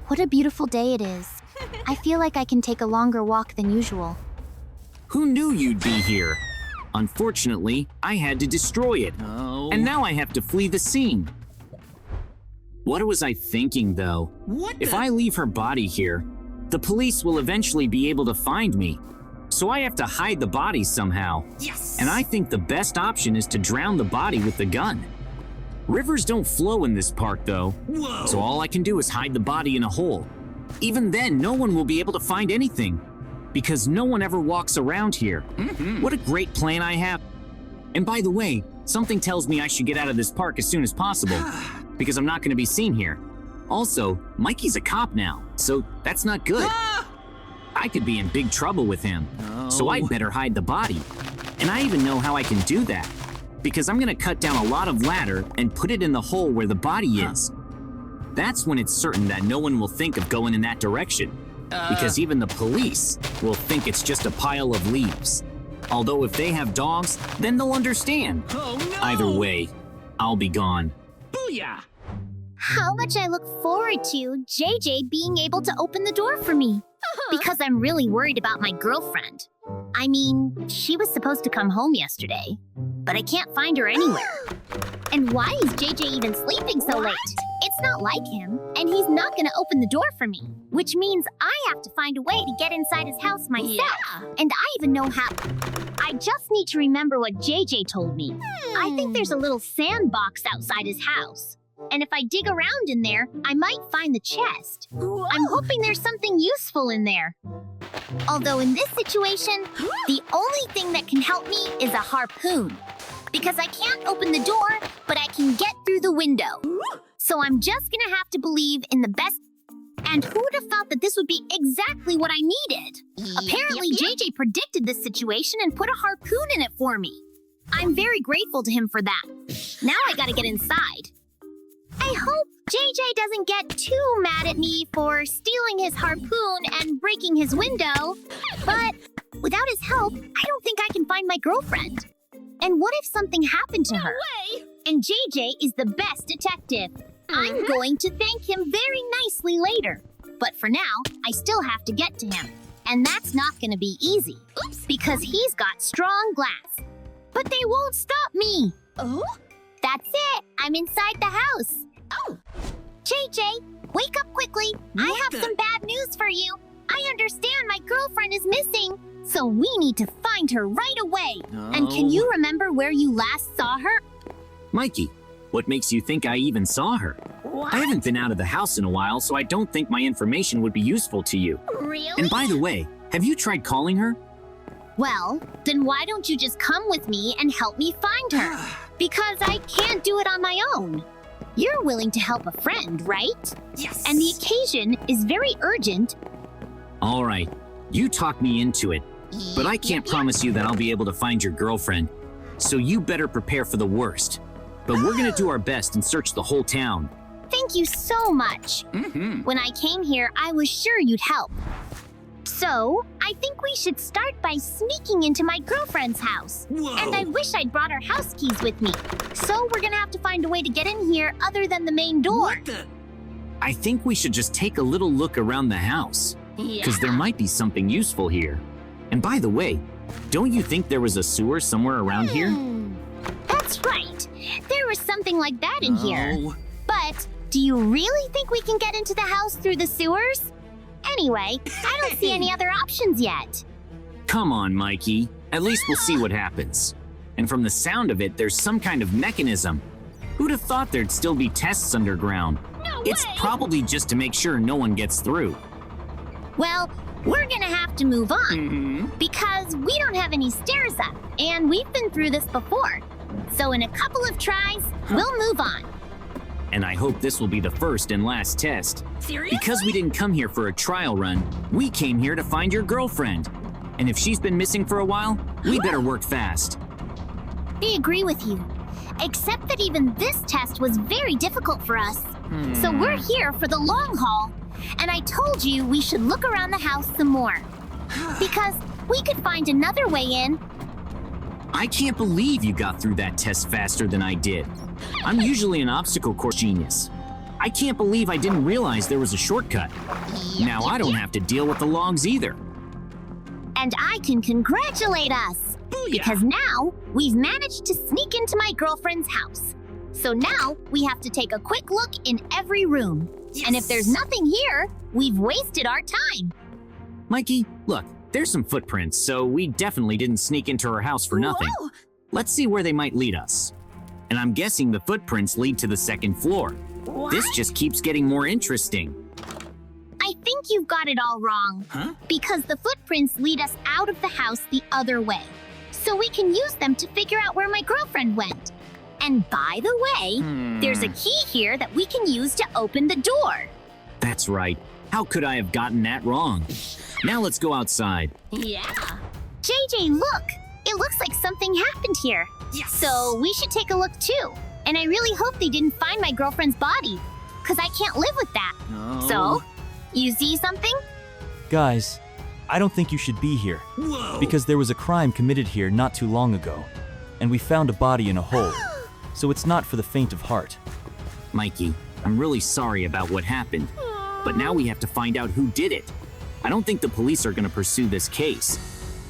What a beautiful day it is. I feel like I can take a longer walk than usual. Who knew you'd be here? Unfortunately, I had to destroy it. Oh. And now I have to flee the scene. What was I thinking, though? If I leave her body here, the police will eventually be able to find me. So I have to hide the body somehow. Yes! And I think the best option is to drown the body with the gun. Rivers don't flow in this park, though. Whoa! So all I can do is hide the body in a hole. Even then, no one will be able to find anything, because no one ever walks around here. What a great plan I have. And by the way, something tells me I should get out of this park as soon as possible, because I'm not going to be seen here. Also, Mikey's a cop now, so that's not good. I could be in big trouble with him, so I'd better hide the body. And I even know how I can do that, because I'm going to cut down a lot of ladder and put it in the hole where the body is. That's when it's certain that no one will think of going in that direction, because even the police will think it's just a pile of leaves. Although if they have dogs, then they'll understand. Oh no! Either way, I'll be gone. Booyah! How much I look forward to JJ being able to open the door for me. Because I'm really worried about my girlfriend. I mean, she was supposed to come home yesterday, but I can't find her anywhere. And why is JJ even sleeping so late? It's not like him, and he's not gonna open the door for me, which means I have to find a way to get inside his house myself. And I even know how. I just need to remember what JJ told me. I think there's a little sandbox outside his house. And if I dig around in there, I might find the chest. I'm hoping there's something useful in there. Although in this situation, the only thing that can help me is a harpoon. Because I can't open the door, but I can get through the window. So I'm just gonna have to believe in the best. And who would have thought that this would be exactly what I needed? Apparently, JJ predicted this situation and put a harpoon in it for me. I'm very grateful to him for that. Now I gotta get inside. I hope JJ doesn't get too mad at me for stealing his harpoon and breaking his window. But without his help, I don't think I can find my girlfriend. And what if something happened to her? way! And JJ is the best detective. I'm going to thank him very nicely later. But for now, I still have to get to him. And that's not going to be easy. Oops! Because he's got strong glass. But they won't stop me. Oh? That's it. I'm inside the house. Oh! JJ, wake up quickly. I have some bad news for you. I understand my girlfriend is missing, so we need to find her right away. And can you remember where you last saw her? Mikey, what makes you think I even saw her? What? I haven't been out of the house in a while, so I don't think my information would be useful to you. Really? And by the way, have you tried calling her? Well, then why don't you just come with me and help me find her? Because I can't do it on my own. You're willing to help a friend, right? Yes! And the occasion is very urgent. All right, you talked me into it, but I can't promise you that I'll be able to find your girlfriend, so you better prepare for the worst. But we're gonna do our best and search the whole town. Thank you so much. When I came here, I was sure you'd help. So, I think we should start by sneaking into my girlfriend's house. Whoa! And I wish I'd brought our house keys with me. So we're gonna have to find a way to get in here other than the main door. What the? I think we should just take a little look around the house, because there might be something useful here. And by the way, don't you think there was a sewer somewhere around here? That's right. There was something like that in here. Oh. But do you really think we can get into the house through the sewers? Anyway, I don't see any other options yet. Come on, Mikey. At least we'll see what happens. And from the sound of it, there's some kind of mechanism. Who'd have thought there'd still be tests underground? No It's way! probably just to make sure no one gets through. Well, we're gonna have to move on because we don't have any stairs up, and we've been through this before. So in a couple of tries, we'll move on. And I hope this will be the first and last test. Seriously? Because we didn't come here for a trial run, we came here to find your girlfriend. And if she's been missing for a while, we better work fast. I agree with you, except that even this test was very difficult for us. So we're here for the long haul, and I told you we should look around the house some more. Because we could find another way in. I can't believe you got through that test faster than I did. I'm usually an obstacle course genius. I can't believe I didn't realize there was a shortcut. Now I don't have to deal with the logs either. And I can congratulate us. Because now we've managed to sneak into my girlfriend's house. So now we have to take a quick look in every room. And if there's nothing here, we've wasted our time. Mikey, look, there's some footprints, so we definitely didn't sneak into her house for nothing. Whoa. Let's see where they might lead us. And I'm guessing the footprints lead to the second floor. What? This just keeps getting more interesting. I think you've got it all wrong. Huh? Because the footprints lead us out of the house the other way. So we can use them to figure out where my girlfriend went. And by the way, there's a key here that we can use to open the door. That's right. How could I have gotten that wrong? Now let's go outside. Yeah. JJ, look! It looks like something happened here. Yes. So we should take a look too. And I really hope they didn't find my girlfriend's body, because I can't live with that. No. So, you see something? Guys, I don't think you should be here, Whoa. because there was a crime committed here not too long ago, and we found a body in a hole, so it's not for the faint of heart. Mikey, I'm really sorry about what happened, but now we have to find out who did it. I don't think the police are going to pursue this case.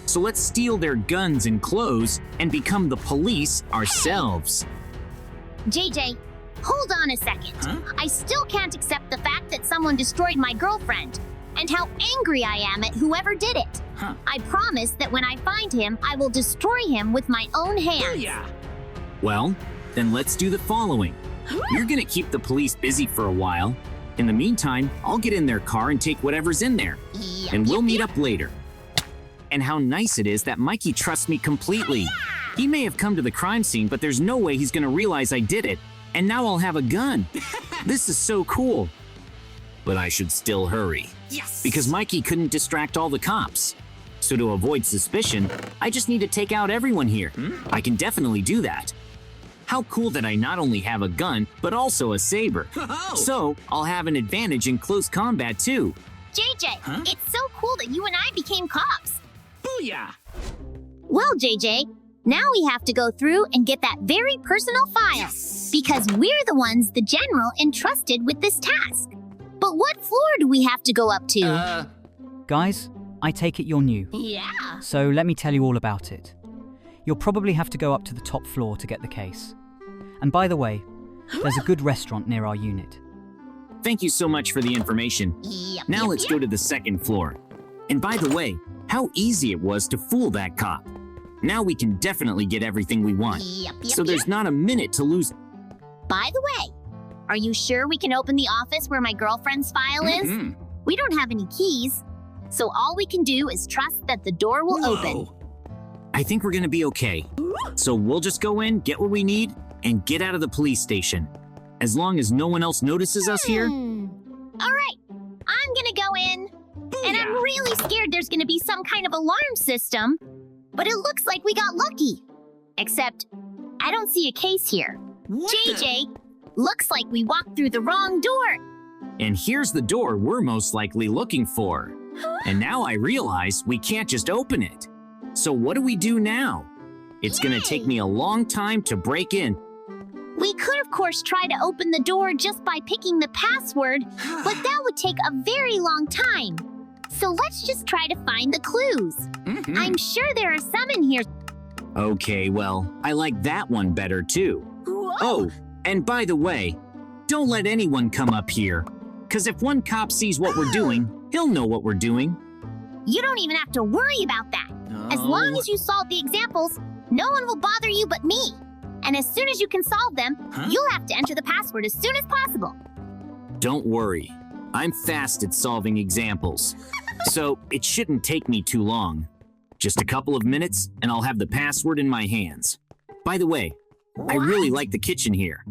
So let's steal their guns and clothes and become the police ourselves. JJ, hold on a second. Huh? I still can't accept the fact that someone destroyed my girlfriend, and how angry I am at whoever did it. Huh. I promise that when I find him, I will destroy him with my own hands. Yeah. Well, then let's do the following. You're going to keep the police busy for a while. In the meantime, I'll get in their car and take whatever's in there. Yep, And we'll yep, meet yep. up later. And how nice it is that Mikey trusts me completely. He may have come to the crime scene, but there's no way he's gonna realize I did it. And now I'll have a gun. This is so cool. But I should still hurry. Yes. Because Mikey couldn't distract all the cops. So to avoid suspicion, I just need to take out everyone here. I can definitely do that. How cool that I not only have a gun, but also a saber. Oh. So I'll have an advantage in close combat too. JJ, Huh? it's so cool that you and I became cops. Booyah. Well, JJ, now we have to go through and get that very personal file. Yes. Because we're the ones the general entrusted with this task. But what floor do we have to go up to? Guys, I take it you're new, Yeah. so let me tell you all about it. You'll probably have to go up to the top floor to get the case. And by the way, there's a good restaurant near our unit. Thank you so much for the information. Yep, Now yep, let's yep. go to the second floor. And by the way, how easy it was to fool that cop. Now we can definitely get everything we want. Yep, yep, So there's yep. not a minute to lose. By the way, are you sure we can open the office where my girlfriend's file is? Mhm. We don't have any keys, so all we can do is trust that the door will open. Whoa. I think we're gonna be okay. So we'll just go in, get what we need, and get out of the police station. As long as no one else notices us here. All right, I'm gonna go in. And I'm Booyah. really scared there's gonna be some kind of alarm system. But it looks like we got lucky. Except, I don't see a case here. What the- JJ, looks like we walked through the wrong door. And here's the door we're most likely looking for. And now I realize we can't just open it. So what do we do now? It's gonna take me a long time to break in. We could, of course, try to open the door just by picking the password, but that would take a very long time. So let's just try to find the clues. Mhm. I'm sure there are some in here. Okay, well, I like that one better too. Whoa. Oh, and by the way, don't let anyone come up here. Cause if one cop sees what we're doing, he'll know what we're doing. You don't even have to worry about that. As long as you solve the examples, no one will bother you but me. And as soon as you can solve them, Huh? you'll have to enter the password as soon as possible. Don't worry, I'm fast at solving examples. So it shouldn't take me too long. Just a couple of minutes and I'll have the password in my hands. By the way, I really like the kitchen here.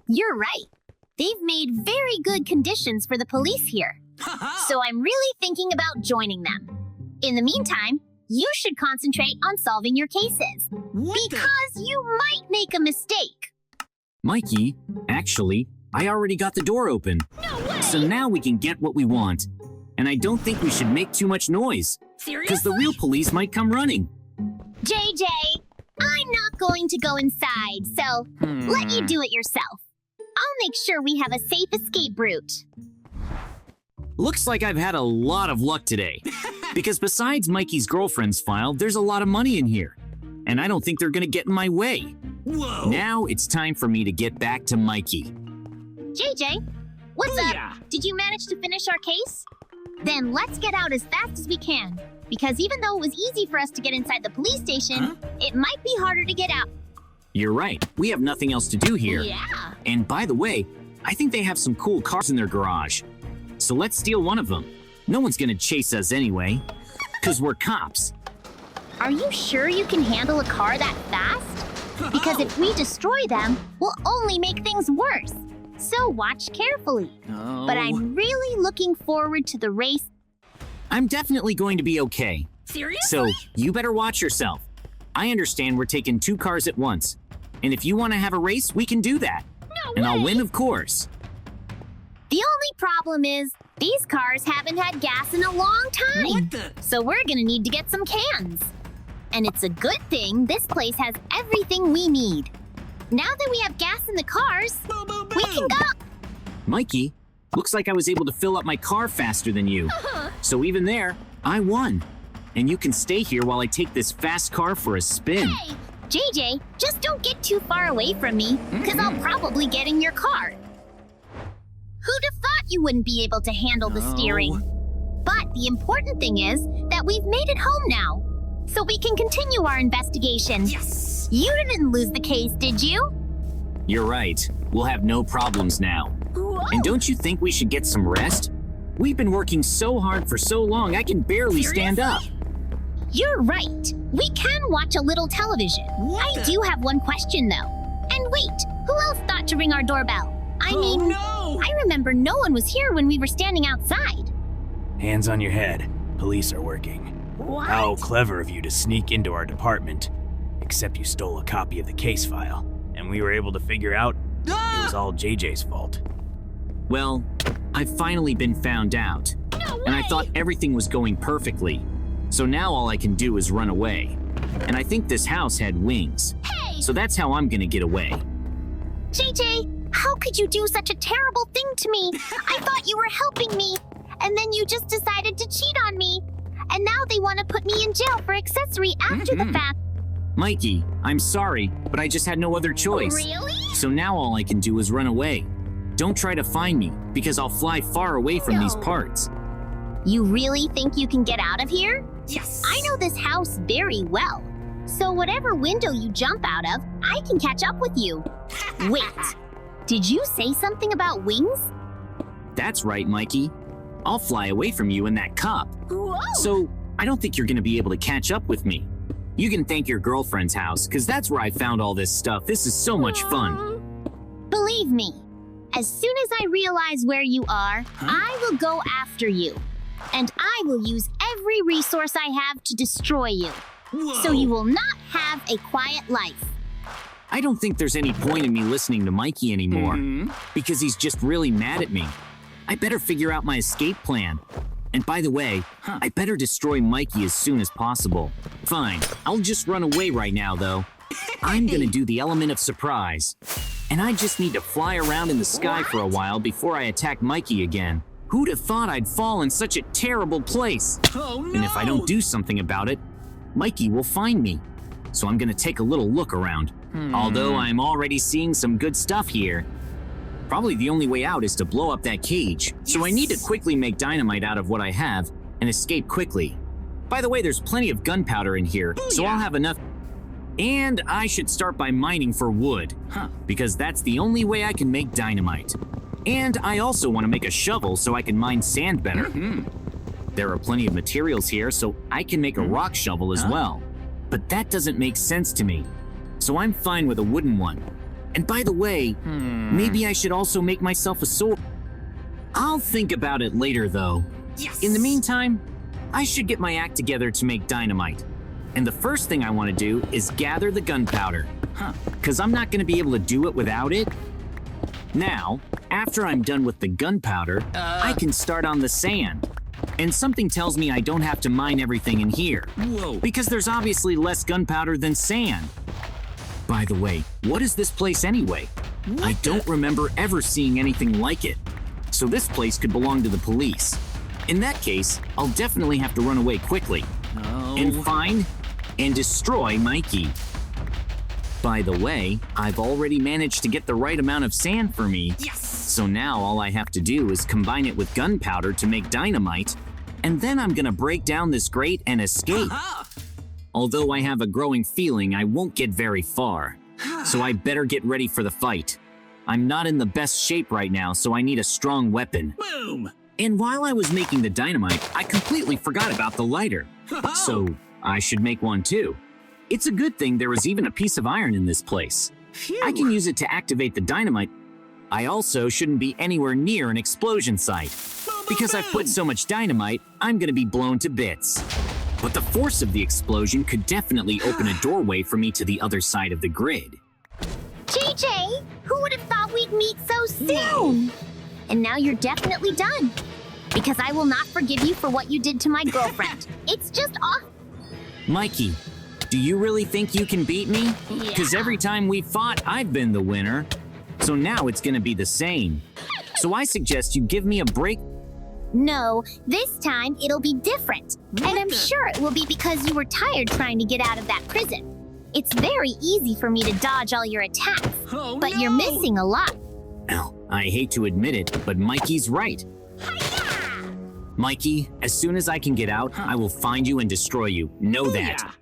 You're right. They've made very good conditions for the police here. So I'm really thinking about joining them. In the meantime, you should concentrate on solving your cases. What the- Because you might make a mistake. Mikey, actually, I already got the door open. So now we can get what we want. And I don't think we should make too much noise, Seriously? because the real police might come running. JJ, I'm not going to go inside, so let you do it yourself. I'll make sure we have a safe escape route. Looks like I've had a lot of luck today. Because besides Mikey's girlfriend's file, there's a lot of money in here. And I don't think they're gonna get in my way. Whoa. Now it's time for me to get back to Mikey. JJ, what's up? Booyah. Did you manage to finish our case? Then let's get out as fast as we can. Because even though it was easy for us to get inside the police station, it might be harder to get out. You're right, we have nothing else to do here. Yeah. And by the way, I think they have some cool cars in their garage. So let's steal one of them. No one's gonna chase us anyway, because we're cops. Are you sure you can handle a car that fast? Because if we destroy them, we'll only make things worse. So watch carefully. Oh. But I'm really looking forward to the race. I'm definitely going to be okay. Seriously? So you better watch yourself. I understand we're taking 2 cars at once. And if you want to have a race, we can do that. No And I'll way! win, of course. The only problem is, these cars haven't had gas in a long time. What the? So we're gonna need to get some cans. And it's a good thing this place has everything we need. Now that we have gas in the cars, Boom, boom, boom. we can go. Mikey, looks like I was able to fill up my car faster than you. So even there, I won. And you can stay here while I take this fast car for a spin. Hey, JJ, just don't get too far away from me, because I'll probably get in your car. Who'd have thought you wouldn't be able to handle the steering? But the important thing is that we've made it home now, so we can continue our investigation. Yes. You didn't lose the case, did you? You're right. We'll have no problems now. Whoa. And don't you think we should get some rest? We've been working so hard for so long, I can barely stand up. You're right. We can watch a little television. What I the- do have one question, though. And wait, who else thought to ring our doorbell? I Oh, mean, no. I remember no one was here when we were standing outside. Hands on your head. Police are working. What? How clever of you to sneak into our department. Except you stole a copy of the case file, and we were able to figure out it was all JJ's fault. Well, I've finally been found out. No way! And I thought everything was going perfectly. So now all I can do is run away. And I think this house had wings. Hey! So that's how I'm gonna get away. JJ, how could you do such a terrible thing to me? I thought you were helping me, and then you just decided to cheat on me. And now they want to put me in jail for accessory after the fact. Mikey, I'm sorry, but I just had no other choice. Really? So now all I can do is run away. Don't try to find me, because I'll fly far away from these No. parts. You really think you can get out of here? Yes. I know this house very well. So whatever window you jump out of, I can catch up with you. Wait, did you say something about wings? That's right, Mikey. I'll fly away from you in that cup. Whoa! So I don't think you're gonna be able to catch up with me. You can thank your girlfriend's house, because that's where I found all this stuff. This is so much fun. Believe me, as soon as I realize where you are, I will go after you. And I will use every resource I have to destroy you. Whoa. So you will not have a quiet life. I don't think there's any point in me listening to Mikey anymore, because he's just really mad at me. I better figure out my escape plan. And by the way, I better destroy Mikey as soon as possible. Fine, I'll just run away right now, though. I'm gonna do the element of surprise. And I just need to fly around in the sky for a while before I attack Mikey again. Who'd have thought I'd fall in such a terrible place? Oh, no. And if I don't do something about it, Mikey will find me. So I'm gonna take a little look around. Although I'm already seeing some good stuff here. Probably the only way out is to blow up that cage. So I need to quickly make dynamite out of what I have and escape quickly. By the way, there's plenty of gunpowder in here, so I'll have enough. And I should start by mining for wood, because that's the only way I can make dynamite. And I also want to make a shovel so I can mine sand better. There are plenty of materials here, so I can make a rock shovel as well. But that doesn't make sense to me, so I'm fine with a wooden one. And by the way, maybe I should also make myself a sword. I'll think about it later, though. Yes. In the meantime, I should get my act together to make dynamite. And the first thing I want to do is gather the gunpowder, because I'm not going to be able to do it without it. Now, after I'm done with the gunpowder, I can start on the sand. And something tells me I don't have to mine everything in here, Whoa. because there's obviously less gunpowder than sand. By the way, what is this place anyway? I don't remember ever seeing anything like it. So this place could belong to the police. In that case, I'll definitely have to run away quickly and find and destroy Mikey. By the way, I've already managed to get the right amount of sand for me. Yes! So now all I have to do is combine it with gunpowder to make dynamite, and then I'm gonna break down this grate and escape. Although I have a growing feeling I won't get very far. So I better get ready for the fight. I'm not in the best shape right now, so I need a strong weapon. Boom! And while I was making the dynamite, I completely forgot about the lighter. So I should make one too. It's a good thing there was even a piece of iron in this place. I can use it to activate the dynamite. I also shouldn't be anywhere near an explosion site. Because I've put so much dynamite, I'm gonna be blown to bits. But the force of the explosion could definitely open a doorway for me to the other side of the grid. JJ, who would have thought we'd meet so soon? And now you're definitely done. Because I will not forgive you for what you did to my girlfriend. It's just off. Mikey, do you really think you can beat me? Because every time we fought, I've been the winner. So now it's gonna be the same. So I suggest you give me a break. No, this time it'll be different. And I'm sure it will be because you were tired trying to get out of that prison. It's very easy for me to dodge all your attacks, but you're missing a lot. Well, I hate to admit it, but Mikey's right. Mikey, as soon as I can get out, I will find you and destroy you. Know that.